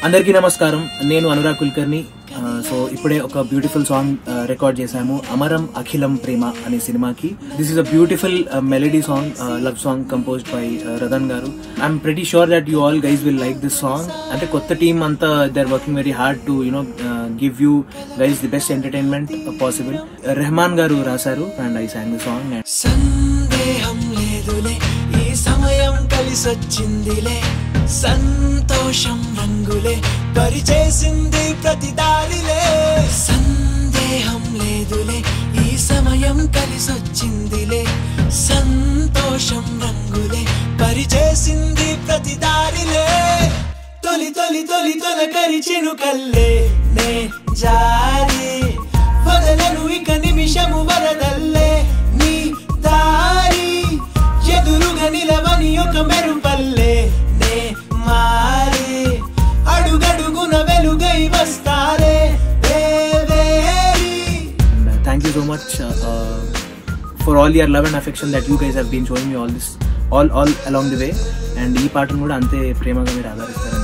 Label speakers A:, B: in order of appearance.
A: అందరికీ నమస్కారం. నేను అనురాగ్ కుల్కర్ని. సో ఇప్పుడే ఒక బ్యూటిఫుల్ సాంగ్ రికార్డ్ చేశాము, అమరం అఖిలం ప్రేమ అనే సినిమాకి. This is a beautiful melody song, love song composed by Radhan garu. I'm pretty sure that you all guys will like this song. అంటే కొత్త టీమ్ అంతా they are working very hard to give you guys the best entertainment possible. Rahman garu రాశారు and I sang the song.
B: సందేహం లేదులే, ఈ సమయం కలిసొచ్చిందిలే, సంతోషం రంగులే పరిచేసింది ప్రతి దారిలే. సందేహం లేదులే, ఈ సమయం కలిసొచ్చిందిలే, సంతోషం రంగులే పరిచేసింది ప్రతి దారిలే. తొలి తొలి తొలి తొలకరి చినుకల్లే నే జారి, వదలను ఇక నిమిషము వరదల్లే నీ దారి, ఎదురుగా నిలవని ఒక మెరుపల్లే నే మారి, అడుగడుగున వెలుగై వస్తారే దేవేరి.
A: Thank you so much for all your love and affection that you guys have been showing me all along the way. And ఈ పాటను కూడా అంతే ప్రేమగా మీరు ఆదరిస్తారు.